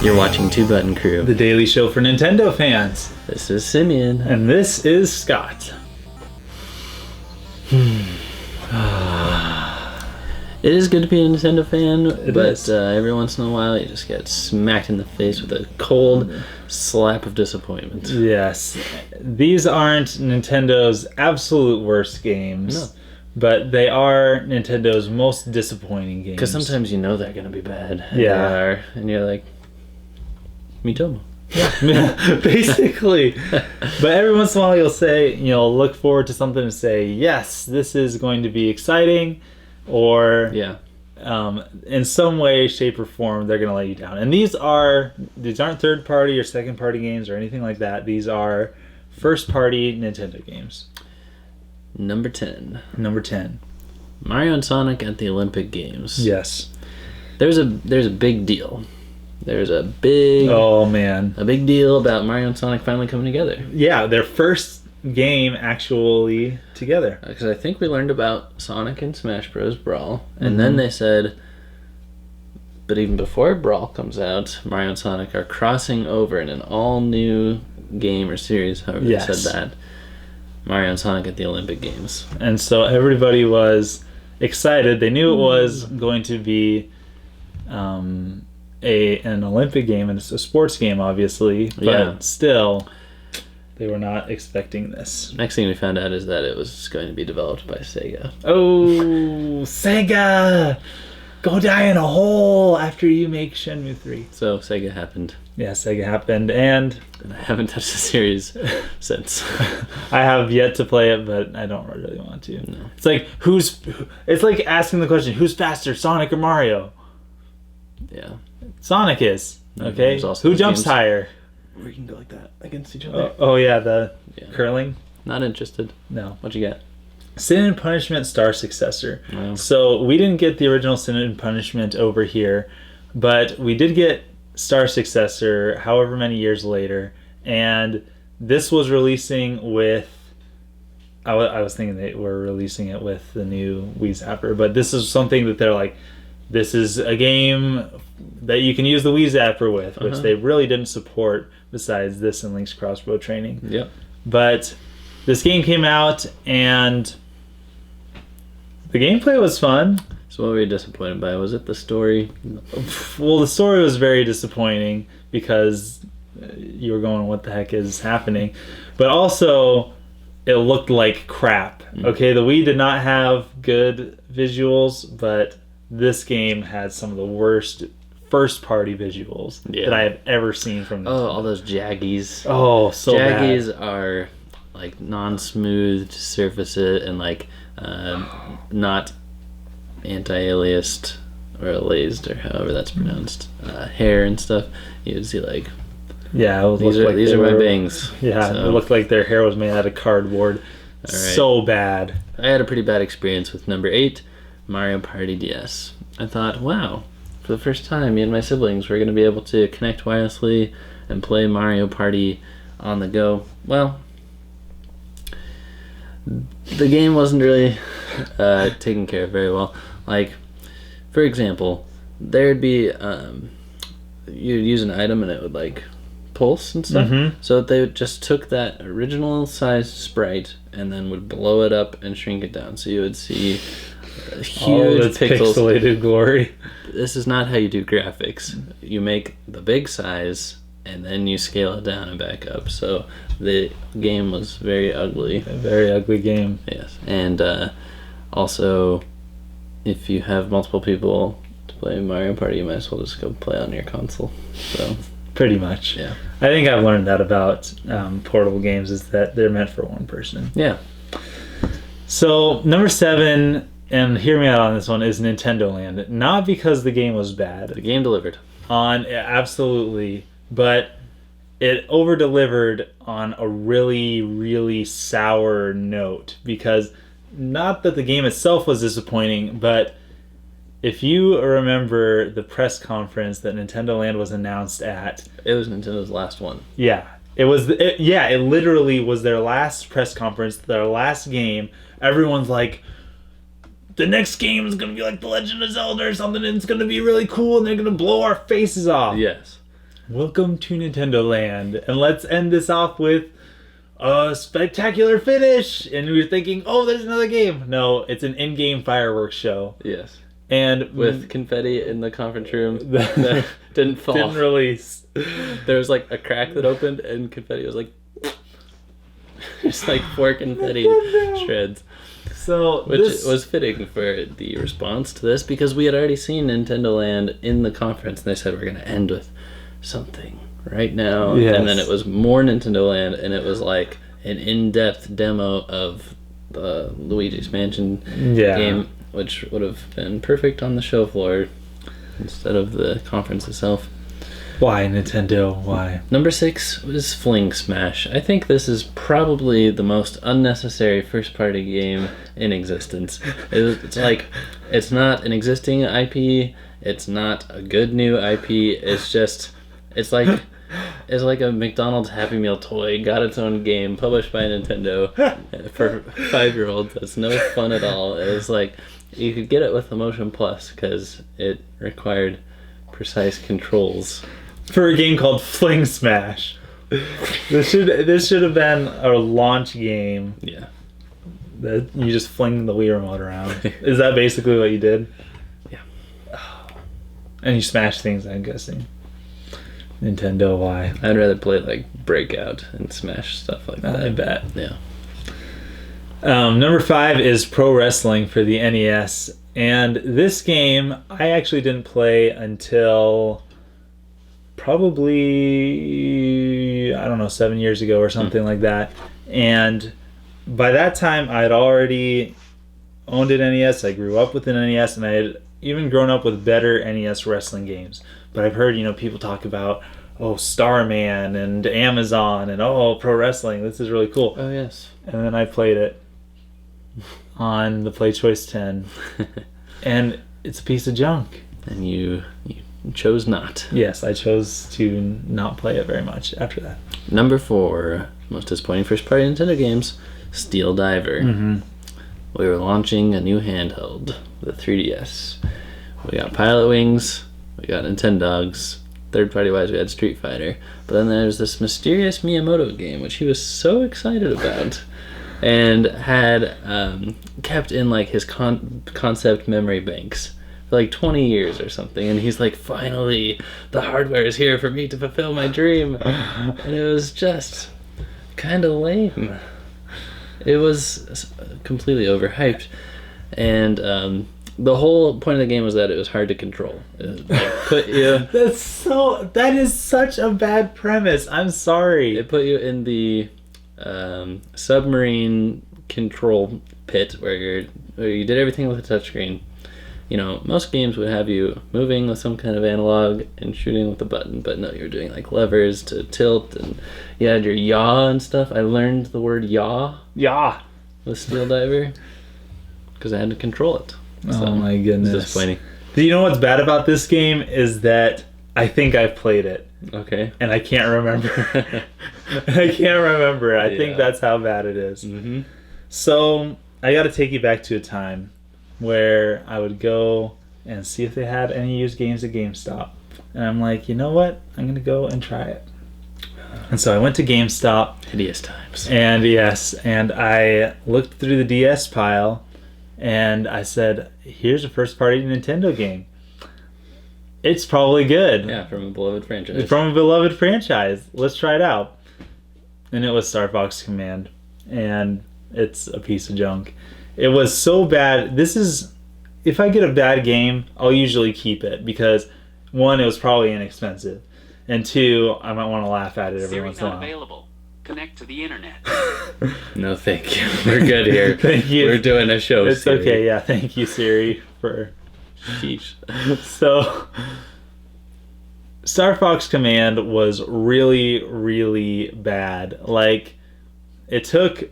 You're watching Two Button Crew. The daily show for Nintendo fans. This is Simeon. And this is Scott. It is good to be a Nintendo fan, It but is. every once in a while you just get smacked in the face with a cold slap of disappointment. Yes. These aren't Nintendo's absolute worst games. No. But they are Nintendo's most disappointing games. Because sometimes you know they're going to be bad. And Yeah. They are, and you're like, Mitomo. Basically. But every once in a while you'll look forward to something and say, yes, this is going to be exciting. Or Yeah. in some way, shape, or form, they're going to let you down. And these aren't third-party or second-party games or anything like that. These are first-party Nintendo games. Number 10. Number 10. Mario and Sonic at the Olympic Games. Yes. There's a big deal. There's a big deal about Mario and Sonic finally coming together. Yeah, their first game actually together. Because I think we learned about Sonic and Smash Bros. Brawl, and then they said, but even before Brawl comes out, Mario and Sonic are crossing over in an all-new game or series, however they said that. Mario and Sonic at the Olympic Games. And so everybody was excited. They knew it was going to be an Olympic game, and it's a sports game, obviously, but still, they were not expecting this. Next thing we found out is that it was going to be developed by Sega. Oh, Sega! Go die in a hole after you make Shenmue 3. So Sega happened. Yeah, Sega happened, and I haven't touched the series since. I have yet to play it, but I don't really want to. No. It's like it's like asking the question, who's faster, Sonic or Mario? Yeah. Sonic is. Okay. There's also Who the jumps games higher? We can go like that against each other. Oh yeah, the curling? Not interested. No. What'd you get? Sin and Punishment Star Successor. Wow. So we didn't get the original Sin and Punishment over here, but we did get Star Successor however many years later, and this was releasing with I was thinking they were releasing it with the new Wii Zapper, but this is something that they're like, this is a game that you can use the Wii Zapper with, which they really didn't support besides this and Link's Crossbow Training. Yep. But this game came out, and the gameplay was fun. So what were you disappointed by? Was it the story? Well, the story was very disappointing because you were going, what the heck is happening? But also, it looked like crap. Okay, the Wii did not have good visuals, but this game had some of the worst first-party visuals that I have ever seen from Nintendo. Oh, all those jaggies. Oh, so bad. Jaggies are like non-smooth surfaces and like not anti-aliased or alazed or however that's pronounced hair and stuff. You would see like these are my bangs. Yeah, so it looked like their hair was made out of cardboard. Right. So bad. I had a pretty bad experience with number 8, Mario Party DS. I thought, wow, for the first time, me and my siblings were going to be able to connect wirelessly and play Mario Party on the go. Well, the game wasn't really taken care of very well. Like, for example, there'd be you'd use an item and it would like pulse and stuff. So they just took that original sized sprite and then would blow it up and shrink it down. So you would see huge pixelated glory. This is not how you do graphics. You make the big size and then you scale it down and back up. So the game was very ugly. A very ugly game. Yes. And also, if you have multiple people to play Mario Party, you might as well just go play on your console. So pretty much. Yeah. I think I've learned that about portable games, is that they're meant for one person. Yeah. So number 7, and hear me out on this one, is Nintendo Land. Not because the game was bad. The game delivered. Absolutely. But it over-delivered on a really, really sour note. Because not that the game itself was disappointing, but if you remember the press conference that Nintendo Land was announced at... It was Nintendo's last one. Yeah. It literally was their last press conference, their last game. Everyone's like, the next game is going to be like The Legend of Zelda or something, and it's going to be really cool, and they're going to blow our faces off. Yes. welcome to Nintendo Land, and let's end this off with a spectacular finish. And we were thinking, oh, there's another game. No, it's an in-game fireworks show. Yes. And with confetti in the conference room that didn't fall. Didn't release. There was like a crack that opened and confetti was like just like 4 confetti shreds. So which was fitting for the response to this, because we had already seen Nintendo Land in the conference and they said we're going to end with something right now. Yes. And then it was more Nintendo Land, and it was like an in-depth demo of the Luigi's Mansion game, which would have been perfect on the show floor instead of the conference itself. Why, Nintendo? Why? Number 6 was Fling Smash. I think this is probably the most unnecessary first-party game in existence. It's like, it's not an existing IP. It's not a good new IP. It's just, it's like a McDonald's Happy Meal toy, got its own game, published by Nintendo for 5-year-olds. That's no fun at all. It was like, you could get it with the Motion Plus because it required precise controls. For a game called Fling Smash. This should have been a launch game. Yeah. That you just fling the Wii remote around. Is that basically what you did? Yeah. Oh. And you smash things, I'm guessing. Nintendo, why? I'd rather play like Breakout and smash stuff like that. I bet. Yeah. Number 5 is Pro Wrestling for the NES. And this game, I actually didn't play until probably, I don't know, 7 years ago or something like that. And by that time, I had already owned an NES. I grew up with an NES, and I had even grown up with better NES wrestling games. But I've heard, people talk about, Starman and Amazon and, Pro Wrestling. This is really cool. Oh, yes. And then I played it on the Play Choice 10. And it's a piece of junk. And you chose not. Yes, I chose to not play it very much after that. Number 4, most disappointing first-party Nintendo games, Steel Diver. Mm-hmm. We were launching a new handheld, the 3DS. We got Pilot Wings, we got Nintendogs. Third-party wise, we had Street Fighter. But then there's this mysterious Miyamoto game, which he was so excited about, and had kept in like his concept memory banks for like 20 years or something. And he's like, finally, the hardware is here for me to fulfill my dream. And it was just kind of lame. It was completely overhyped. And the whole point of the game was that it was hard to control. It put you... That is such a bad premise. I'm sorry. It put you in the submarine control pit where you did everything with a touchscreen. Most games would have you moving with some kind of analog and shooting with a button, but no, you were doing like levers to tilt, and you had your yaw and stuff. I learned the word yaw with Steel Diver because I had to control it. So, oh my goodness. It's disappointing. Do you know what's bad about this game is that I think I've played it. Okay. And I can't remember. I can't remember. I think that's how bad it is. Mm-hmm. So I got to take you back to a time where I would go and see if they had any used games at GameStop. And I'm like, you know what? I'm going to go and try it. And so I went to GameStop. Hideous times. And and I looked through the DS pile, and I said, here's a first-party Nintendo game. It's probably good. Yeah, from a beloved franchise. Let's try it out. And it was Star Fox Command. And it's a piece of junk. It was so bad. If I get a bad game, I'll usually keep it. Because, 1, it was probably inexpensive. And 2, I might want to laugh at it every once in a while. Available. Connect to the internet. No, thank you. We're good here. Thank you. We're doing a show. It's Siri. okay, yeah. Thank you, Siri, for... Sheesh. So, Star Fox Command was really, really bad. Like, it took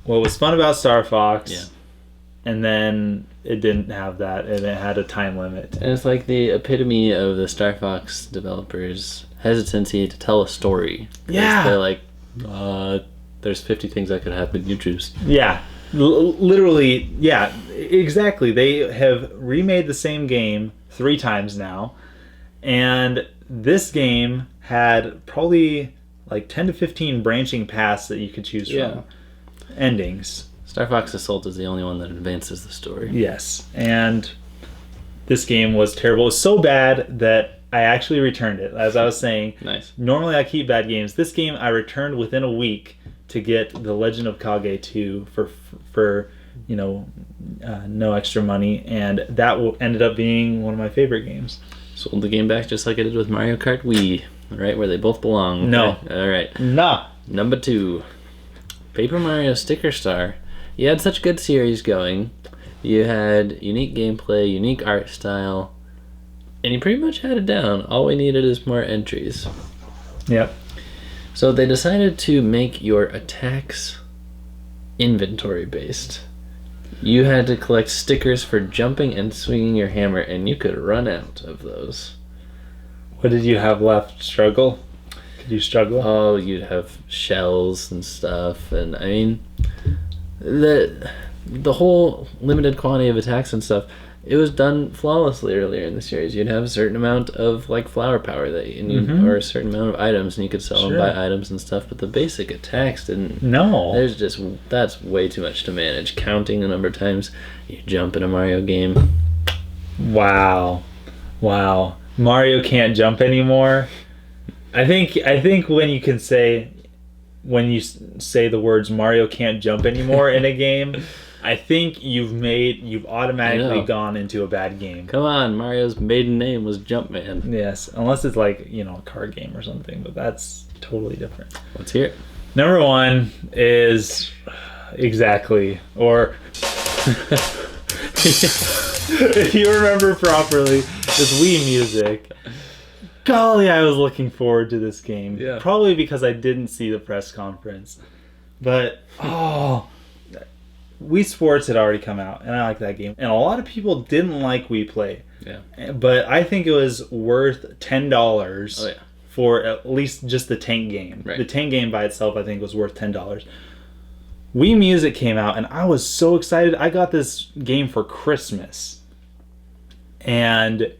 what was fun about Star Fox, and then it didn't have that, and it had a time limit. And it's like the epitome of the Star Fox developers' hesitancy to tell a story. Yeah. They're like, there's 50 things that could happen, you choose. Yeah. Literally, yeah, exactly. They have remade the same game 3 times now, and this game had probably like 10 to 15 branching paths that you could choose from. Endings. Star Fox Assault is the only one that advances the story. Yes, and this game was terrible. It was so bad that I actually returned it, as I was saying. Nice. Normally I keep bad games. This game I returned within a week to get The Legend of Kage 2 for no extra money, and that ended up being one of my favorite games. Sold the game back just like I did with Mario Kart Wii, right where they both belong. No. Okay. All right. Nah. Number 2, Paper Mario Sticker Star. You had such good series going. You had unique gameplay, unique art style, and you pretty much had it down. All we needed is more entries. Yep. So they decided to make your attacks inventory based. You had to collect stickers for jumping and swinging your hammer, and you could run out of those. What did you have left? Struggle? Could you struggle? Oh, you'd have shells and stuff, and I mean, the whole limited quantity of attacks and stuff, it was done flawlessly earlier in the series. You'd have a certain amount of like flower power that you need, or a certain amount of items, and you could sell them by items and stuff. But the basic attacks didn't. No. That's way too much to manage. Counting the number of times you jump in a Mario game. Wow. Mario can't jump anymore. I think when you say the words Mario can't jump anymore in a game, I think you've automatically gone into a bad game. Come on, Mario's maiden name was Jumpman. Yes, unless it's like, a card game or something, but that's totally different. Let's hear it. Number 1 is exactly, or if you remember properly, is Wii Music. Golly, I was looking forward to this game. Yeah. Probably because I didn't see the press conference. But, Wii Sports had already come out, and I like that game. And a lot of people didn't like Wii Play. Yeah. But I think it was worth $10 Oh, yeah. for at least just the tank game. Right. The tank game by itself, I think, was worth $10. Wii Music came out, and I was so excited. I got this game for Christmas. And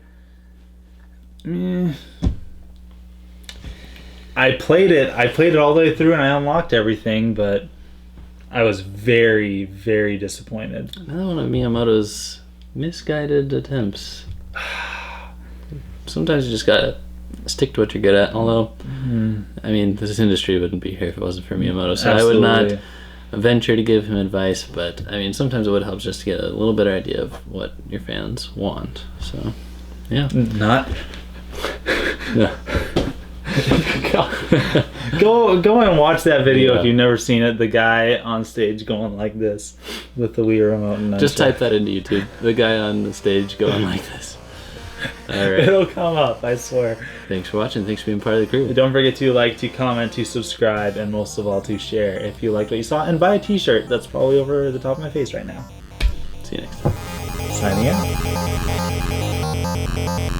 I played it all the way through, and I unlocked everything, but I was very, very disappointed. Another one of Miyamoto's misguided attempts. Sometimes you just gotta stick to what you're good at, although, I mean, this industry wouldn't be here if it wasn't for Miyamoto, so Absolutely. I would not venture to give him advice, but, I mean, sometimes it would help just to get a little better idea of what your fans want, so, yeah. Not. Yeah. Go and watch that video Yeah. if you've never seen it. The guy on stage going like this with the Wii remote. And Just type that into YouTube. The guy on the stage going like this. All right. It'll come up, I swear. Thanks for watching. Thanks for being part of the crew. Don't forget to like, to comment, to subscribe, and most of all to share if you liked what you saw. And buy a t-shirt that's probably over the top of my face right now. See you next time. Signing out.